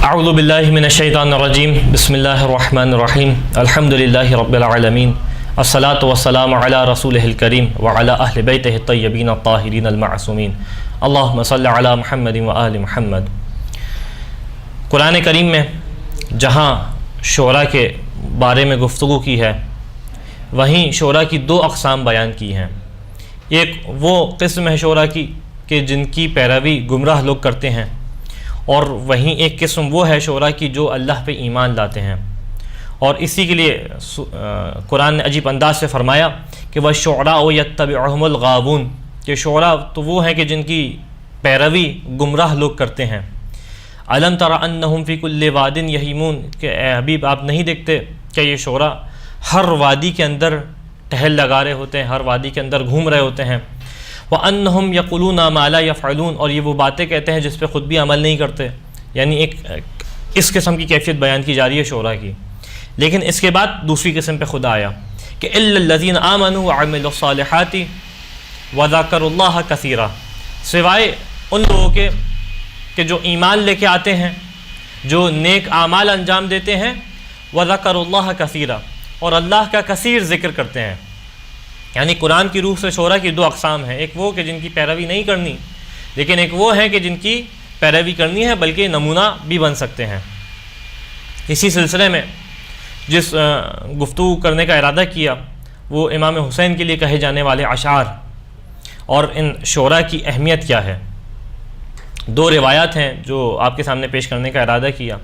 اعوذ باللہ من الشیطان الرجیم بسم اللہ الرحمن الرحیم الحمد للہ رب العالمین الصلاۃ والسلام علی رسولہ الکریم وعلی اہل بیتہ الطیبین الطاہرین المعصومین اللہم صلی علی محمد وآل محمد۔ قرآن کریم میں جہاں شعراء کے بارے میں گفتگو کی ہے وہیں شعراء کی دو اقسام بیان کی ہیں۔ ایک وہ قسم ہے شعراء کی کہ جن کی پیروی گمراہ لوگ کرتے ہیں، اور وہیں ایک قسم وہ ہے شعراء کی جو اللہ پہ ایمان لاتے ہیں۔ اور اسی کے لیے قرآن نے عجیب انداز سے فرمایا کہ وَالشُّعْرَاءُ يَتَّبِعُهُمُ الْغَاوُونَ، کہ شعراء تو وہ ہیں کہ جن کی پیروی گمراہ لوگ کرتے ہیں۔ أَلَمْ تَرَ أَنَّهُمْ فِي كُلِّ وَادٍ يَهِيمُونَ، کہ اے حبیب آپ نہیں دیکھتے کہ یہ شعراء ہر وادی کے اندر ٹہل لگا رہے ہوتے ہیں، ہر وادی کے اندر گھوم رہے ہوتے ہیں۔ وَأَنَّهُمْ يَقُولُونَ مَا لَا يَفْعَلُونَ، اور یہ وہ باتیں کہتے ہیں جس پہ خود بھی عمل نہیں کرتے، یعنی ایک اس قسم کی کیفیت بیان کی جا رہی ہے شعراء کی۔ لیکن اس کے بعد دوسری قسم پہ خدا آیا کہ إِلَّا الَّذِينَ آمَنُوا وَعَمِلُوا الصَّالِحَاتِ وَذَكَرُوا اللَّهَ كَثِيرًا، سوائے ان لوگوں کے کہ جو ایمان لے کے آتے ہیں، جو نیک اعمال انجام دیتے ہیں، وَذَكَرُوا اللَّهَ كَثِيرًا، اور اللہ کا کثیر ذکر کرتے ہیں۔ یعنی قرآن کی روح سے شعراء کی دو اقسام ہیں، ایک وہ کہ جن کی پیروی نہیں کرنی، لیکن ایک وہ ہیں کہ جن کی پیروی کرنی ہے بلکہ نمونہ بھی بن سکتے ہیں۔ اسی سلسلے میں جس گفتگو کرنے کا ارادہ کیا وہ امام حسین کے لیے کہے جانے والے اشعار اور ان شعراء کی اہمیت کیا ہے۔ دو روایات ہیں جو آپ کے سامنے پیش کرنے کا ارادہ کیا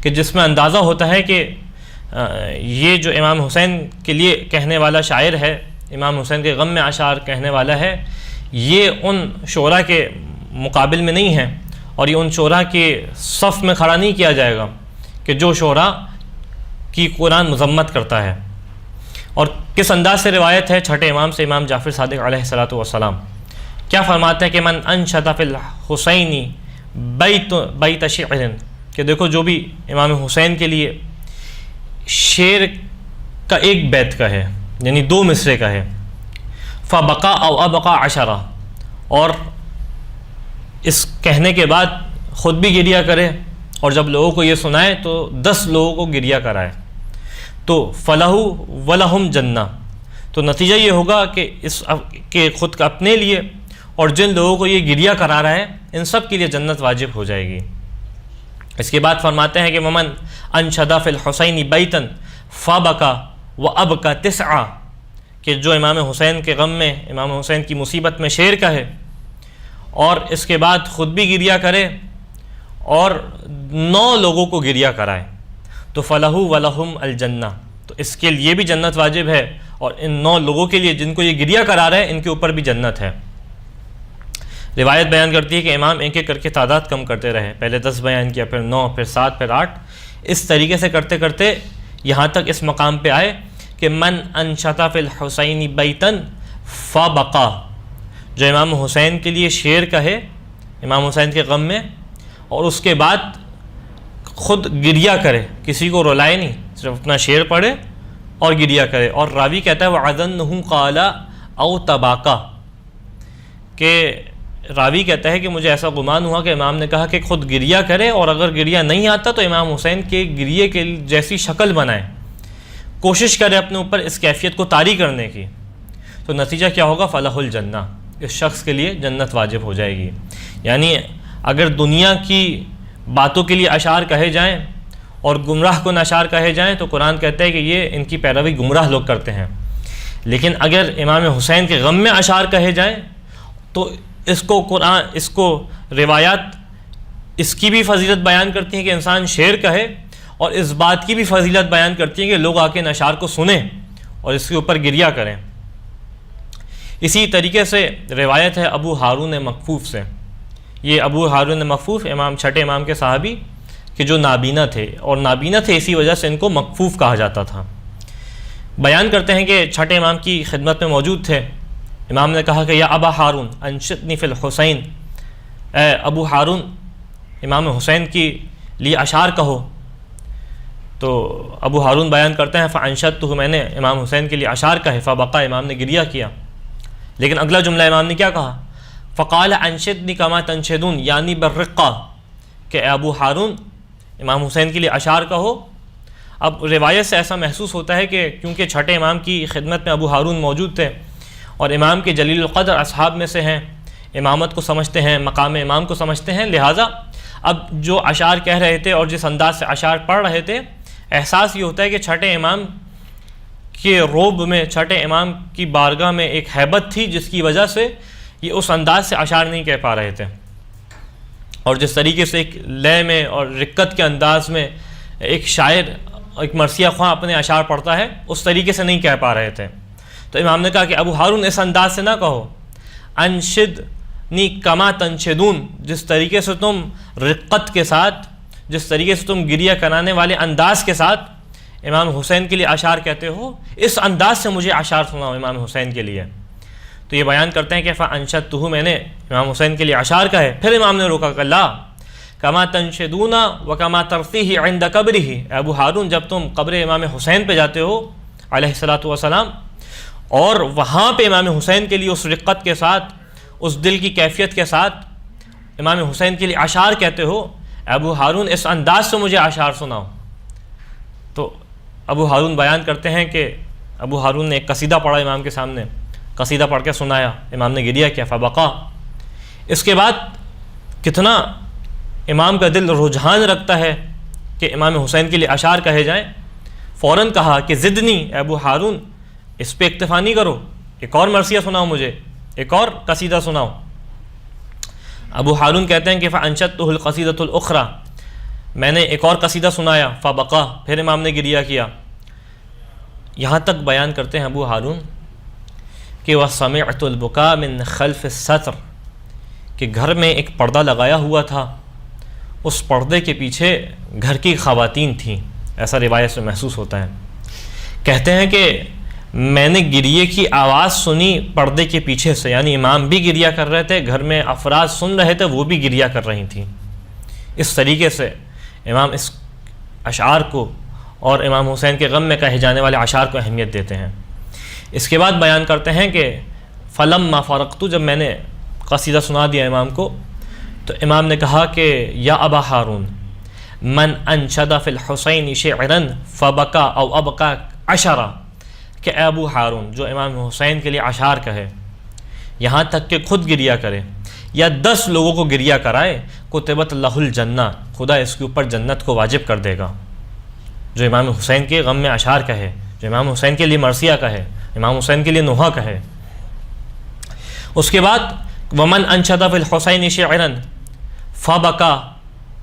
کہ جس میں اندازہ ہوتا ہے کہ یہ جو امام حسین کے لیے کہنے والا شاعر ہے، امام حسین کے غم میں اشعار کہنے والا ہے، یہ ان شعراء کے مقابل میں نہیں ہے، اور یہ ان شعراء کے صف میں کھڑا نہیں کیا جائے گا کہ جو شعراء کی قرآن مذمت کرتا ہے۔ اور کس انداز سے روایت ہے چھٹے امام سے، امام جعفر صادق علیہ الصلوۃ والسلام کیا فرماتے ہیں کہ من انشد فی الحسین بیت شعر، کہ دیکھو جو بھی امام حسین کے لیے شعر کا ایک بیت کا ہے، یعنی دو مصرے کا ہے، فبقا او ابقا عشرہ، اور اس کہنے کے بعد خود بھی گریہ کرے اور جب لوگوں کو یہ سنائے تو 10 لوگوں کو گریہ کرائے، تو فلہ ولہم جنہ، تو نتیجہ یہ ہوگا کہ خود اپنے لیے اور جن لوگوں کو یہ گریہ کرا رہا ہے ان سب کے لیے جنت واجب ہو جائے گی۔ اس کے بعد فرماتے ہیں کہ ومن انشد فی الحسین بیتا فبکا وابکا تسعا، کہ جو امام حسین کے غم میں، امام حسین کی مصیبت میں شعر کہے اور اس کے بعد خود بھی گریہ کرے اور 9 لوگوں کو گریہ کرائے، تو فلہ ولہم الجنہ، تو اس کے لیے بھی جنت واجب ہے، اور ان 9 لوگوں کے لیے جن کو یہ گریہ کرا رہے ہیں ان کے اوپر بھی جنت ہے۔ روایت بیان کرتی ہے کہ امام ایک ایک کر کے تعداد کم کرتے رہے، پہلے 10 بیان کیا، پھر 9، پھر 7، پھر 8، اس طریقے سے کرتے کرتے یہاں تک اس مقام پہ آئے کہ من انشد فی الحسین بیتا فبقا، جو امام حسین کے لیے شعر کہے امام حسین کے غم میں اور اس کے بعد خود گریہ کرے، کسی کو رلائے نہیں، صرف اپنا شعر پڑھے اور گریہ کرے۔ اور راوی کہتا ہے وَعَذَنُّهُ قَالَ أَوْ تَبَاكَ، کہ راوی کہتا ہے کہ مجھے ایسا گمان ہوا کہ امام نے کہا کہ خود گریہ کرے، اور اگر گریہ نہیں آتا تو امام حسین کے گریے کے جیسی شکل بنائے، کوشش کرے اپنے اوپر اس کیفیت کو طاری کرنے کی، تو نتیجہ کیا ہوگا؟ فلاح الجنہ، اس شخص کے لیے جنت واجب ہو جائے گی۔ یعنی اگر دنیا کی باتوں کے لیے اشعار کہے جائیں اور گمراہ کن اشعار کہے جائیں تو قرآن کہتا ہے کہ یہ ان کی پیروی گمراہ لوگ کرتے ہیں، لیکن اگر امام حسین کے غم میں اشعار کہے جائیں تو اس کو روایات اس کی بھی فضیلت بیان کرتی ہیں کہ انسان شعر کہے، اور اس بات کی بھی فضیلت بیان کرتی ہیں کہ لوگ آ کے ان اشعار کو سنیں اور اس کے اوپر گریہ کریں۔ اسی طریقے سے روایت ہے ابو ہارون مکفوف سے، یہ ابو ہارون مکفوف چھٹے امام کے صحابی کہ جو نابینا تھے، اور نابینا تھے اسی وجہ سے ان کو مکفوف کہا جاتا تھا۔ بیان کرتے ہیں کہ چھٹے امام کی خدمت میں موجود تھے، امام نے کہا کہ یا ابا ہارون انشدنی فی الحسین، اے ابو ہارون امام حسین کی لیے اشعار کہو، تو ابو ہارون بیان کرتے ہیں فانشدتہ، میں نے امام حسین کے لیے اشعار کہے، فبقا، امام نے گریہ کیا۔ لیکن اگلا جملہ امام نے کیا کہا؟ فقال انشدنی کما تنشدون، یعنی بالرقہ، کہ اے ابو ہارون امام حسین کے لیے اشعار کہو۔ اب روایت سے ایسا محسوس ہوتا ہے کہ کیونکہ چھٹے امام کی خدمت میں ابو ہارون موجود تھے اور امام کے جلیل القدر اصحاب میں سے ہیں، امامت کو سمجھتے ہیں، مقام امام کو سمجھتے ہیں، لہٰذا اب جو اشعار کہہ رہے تھے اور جس انداز سے اشعار پڑھ رہے تھے، احساس یہ ہوتا ہے کہ چھٹے امام کے روب میں، چھٹے امام کی بارگاہ میں ایک ہیبت تھی جس کی وجہ سے یہ اس انداز سے اشعار نہیں کہہ پا رہے تھے، اور جس طریقے سے ایک لے میں اور رکت کے انداز میں ایک شاعر، ایک مرثیہ خواں اپنے اشعار پڑھتا ہے، اس طریقے سے نہیں کہہ پا رہے تھے۔ تو امام نے کہا کہ ابو ہارون اس انداز سے نہ کہو، انشدنی کما تنشدون، جس طریقے سے تم رقت کے ساتھ، جس طریقے سے تم گریہ کرانے والے انداز کے ساتھ امام حسین کے لیے اشعار کہتے ہو، اس انداز سے مجھے اشعار سناؤ امام حسین کے لیے۔ تو یہ بیان کرتے ہیں کہ فانشدتہ، میں نے امام حسین کے لیے اشعار کہے۔ پھر امام نے روکا کہ لا کما تنشدون و کما ترثیہ عند قبرہ، ابو ہارون جب تم قبر امام حسین پہ جاتے ہو علیہ الصلوۃ والسلام اور وہاں پہ امام حسین کے لیے اس رقت کے ساتھ، اس دل کی کیفیت کے ساتھ امام حسین کے لیے اشعار کہتے ہو، ابو ہارون اس انداز سے مجھے اشعار سناؤ۔ تو ابو ہارون بیان کرتے ہیں کہ ابو ہارون نے ایک قصیدہ پڑھا امام کے سامنے، قصیدہ پڑھ کے سنایا، امام نے گریہ کیا، فبقا۔ اس کے بعد کتنا امام کا دل رجحان رکھتا ہے کہ امام حسین کے لیے اشعار کہے جائیں، فوراً کہا کہ زدنی، ابو ہارون اس پہ اکتفا نہیں کرو، ایک اور مرثیہ سناؤ، مجھے ایک اور قصیدہ سناؤ۔ ابو ہارون کہتے ہیں کہ فانشدتہ القصیدۃ الاخری، میں نے ایک اور قصیدہ سنایا، فبقا، پھر امام نے گریہ کیا۔ یہاں تک بیان کرتے ہیں ابو ہارون کہ وَسَمِعْتُ الْبُكَاءَ مِنْ خَلْفِ السَّتْرِ، کہ گھر میں ایک پردہ لگایا ہوا تھا، اس پردے کے پیچھے گھر کی خواتین تھیں، ایسا روایت سے محسوس ہوتا ہے۔ کہتے ہیں کہ میں نے گریے کی آواز سنی پردے کے پیچھے سے، یعنی امام بھی گریہ کر رہے تھے، گھر میں افراد سن رہے تھے، وہ بھی گریہ کر رہی تھیں۔ اس طریقے سے امام اس اشعار کو اور امام حسین کے غم میں کہے جانے والے اشعار کو اہمیت دیتے ہیں۔ اس کے بعد بیان کرتے ہیں کہ فلما فرقت، جب میں نے قصیدہ سنا دیا امام کو، تو امام نے کہا کہ یا ابا ہارون من انشد فی الحسین شعرا فبکا او ابکا عشرا، کہ اے ابو ہارون جو امام حسین کے لیے اشعار کہے، یہاں تک کہ خود گریہ کرے یا 10 لوگوں کو گریہ کرائے، کتبت لہ الجنہ، خدا اس کے اوپر جنت کو واجب کر دے گا۔ جو امام حسین کے غم میں اشعار کہے، جو امام حسین کے لیے مرثیہ کہے، امام حسین کے لیے نوحہ کہے۔ اس کے بعد ومن انشد فی الحسین شعرا فبکا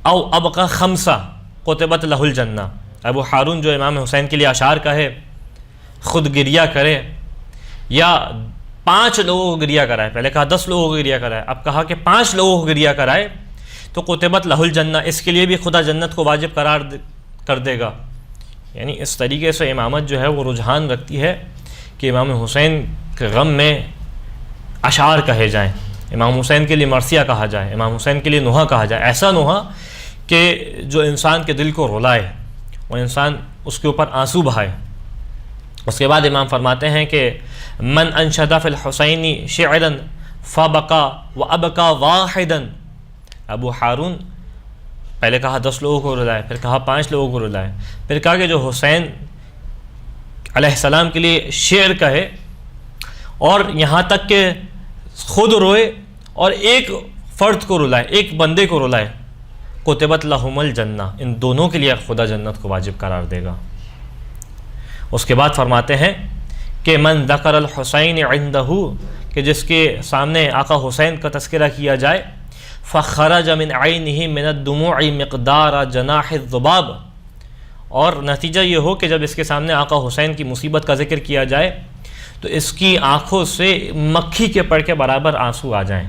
او ابقى 5 کتبت لہ الجنہ، ابو ہارون جو امام حسین کے لیے اشعار کہے، خود گریہ کرے یا 5 لوگوں کو گریہ کرائے، پہلے کہا 10 لوگوں کو گریہ کرائے، اب کہا کہ 5 لوگوں کو گریہ کرائے، تو کتبت لہ الجنہ، اس کے لیے بھی خدا جنت کو واجب قرار کر دے گا۔ یعنی اس طریقے سے امامت جو ہے وہ رجحان رکھتی ہے کہ امام حسین کے غم میں اشعار کہے جائیں، امام حسین کے لیے مرثیہ کہا جائے، امام حسین کے لیے نوحہ کہا جائے، ایسا نوحہ کہ جو انسان کے دل کو رلائے، وہ انسان اس کے اوپر آنسو بہائے۔ اس کے بعد امام فرماتے ہیں کہ من انشد فی الحسین شعرا فبکا وابکا واحدا، ابو ہارون پہلے کہا 10 لوگوں کو رلائے، پھر کہا 5 لوگوں کو رلائے، پھر کہا کہ جو حسین علیہ السلام کے لیے شعر کہے اور یہاں تک کہ خود روئے اور ایک فرد کو رلائے، ایک بندے کو رلائے، کتبت لہم الجنہ، ان دونوں کے لیے خدا جنت کو واجب قرار دے گا۔ اس کے بعد فرماتے ہیں کہ من ذکر الحسین عندہ، کہ جس کے سامنے آقا حسین کا تذکرہ کیا جائے، فخرج من عینہ من الدموع مقدار جناح الذباب، اور نتیجہ یہ ہو کہ جب اس کے سامنے آقا حسین کی مصیبت کا ذکر کیا جائے تو اس کی آنکھوں سے مکھی کے پر کے برابر آنسو آ جائیں،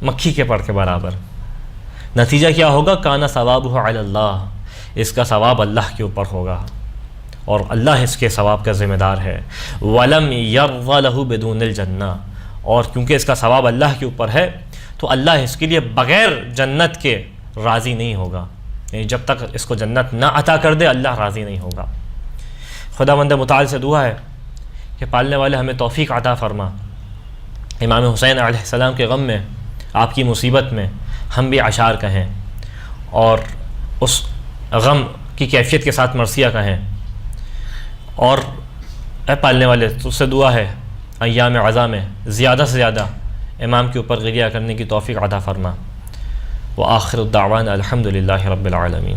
مکھی کے پر کے برابر۔ نتیجہ کیا ہوگا؟ کانا ثوابہ علی اللہ، اس کا ثواب اللہ کے اوپر ہوگا اور اللہ اس کے ثواب کا ذمہ دار ہے۔ وَلَمْ يَرْضَ لَهُ بِدُونِ الْجَنَّةِ، اور کیونکہ اس کا ثواب اللہ کے اوپر ہے تو اللہ اس کے لیے بغیر جنت کے راضی نہیں ہوگا، یعنی جب تک اس کو جنت نہ عطا کر دے اللہ راضی نہیں ہوگا۔ خداوند متعال سے دعا ہے کہ پالنے والے ہمیں توفیق عطا فرما، امام حسین علیہ السلام کے غم میں، آپ کی مصیبت میں ہم بھی اشعار کہیں اور اس غم کی کیفیت کے ساتھ مرثیہ کہیں. اور اے پالنے والے تجھ سے دعا ہے ایام عزا میں زیادہ سے زیادہ امام کے اوپر غریہ کرنے کی توفیق عطا فرما. وآخر الدعوان الحمد للہ رب العالمین.